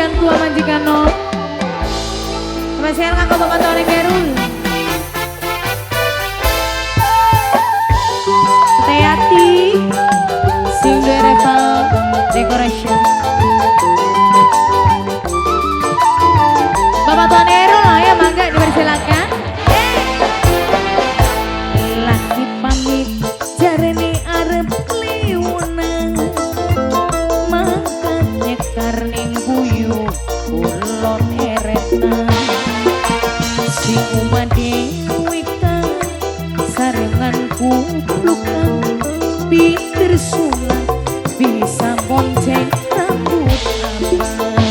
majikan tua majikan no. Spesial kakak bapak Tony Kerul. Teyati Single Reval Decoration. Bapak Tuan Erul, ya mangga dipersilakan. Laki pamit jarene arep liwunan, mangkat nyekar ning guyu kulon eretan. Si umade wikan sarengan kuplukan, pinter sunat bisa bonceng rambut abang.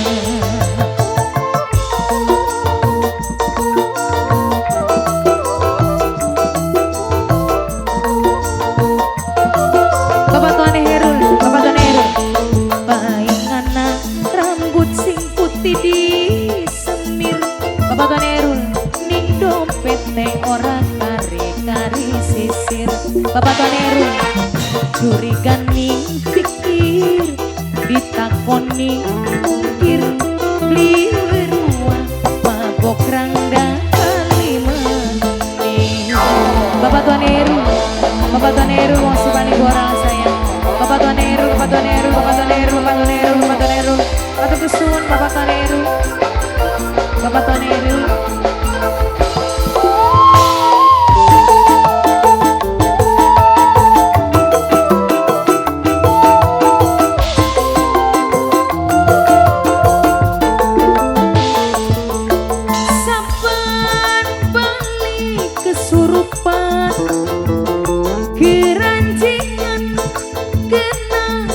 Bapak Tuan Erul ning dompet teh ora kari-kari sisir. Bapak Tuan Erul curiga ning pikir, ditakoni mungkir, beli berua mabok rangda kali meneh. Bapak Tuan Erul wong paling boral sayang. Bapak Tuan Erul, Bapak Tuan Erul, Bapak Tuan Erul, Bapak Tuan Erul, Bapak Tuan Erul. Matur kesuwun Bapak Tuan Erul. Bapak Tuan Erul. Saban balik kesurupan, keranjingan kena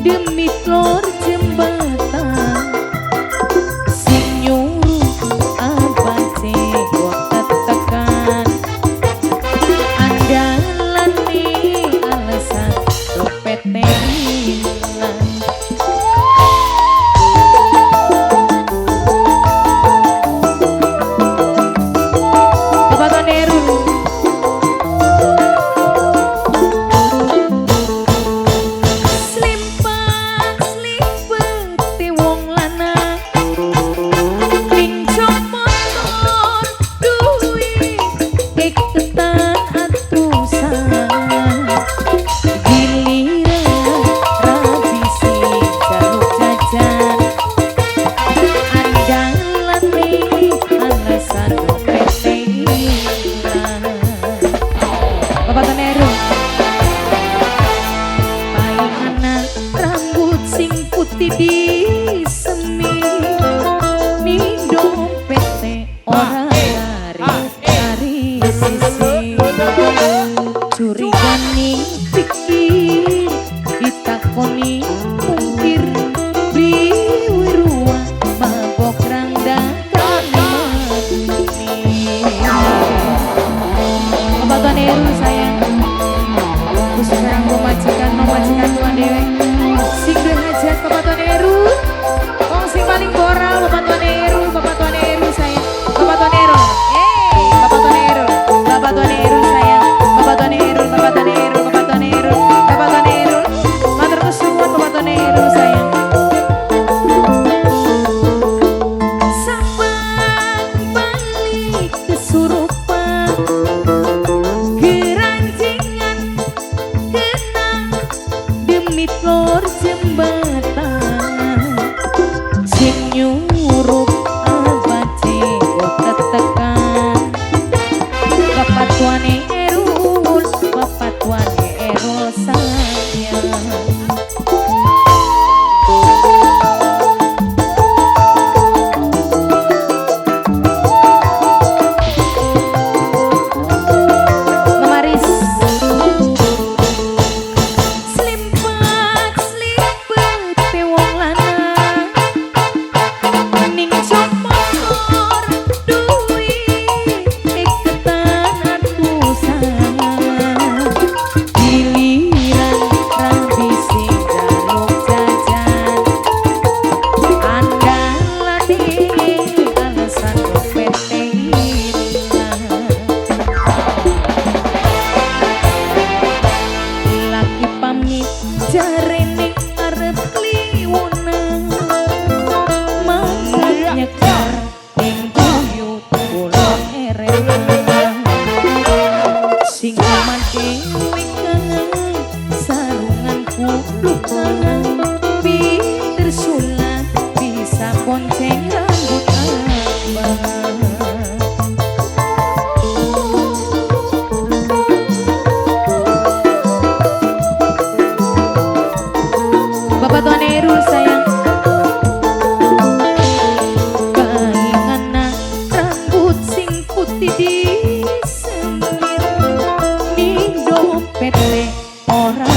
demi telur jembatan. Di semi ning dompet teh ora kari sisi, curiga ning pikir, ditakoni mungkir, beli wirua mabok rangda kali meneh. Bapak Tuan Erul sayang, khusus kanggo majikan no majikan tuan dewe. Single hajat Bapak Tuan Erul, wong sing paling boral Bapak Tuan Erul, Bapak Tuan Erul sayang, Bapak Tuan Erul, Bapak Tuan Erul, Bapak Tuan Erul sayang, Bapak Tuan Erul, Bapak Tuan Erul, Bapak Tuan Erul, Bapak Tuan Erul, matur kesuwun Bapak Tuan Erul sayang. Saban balik kesurupan, keranjing ora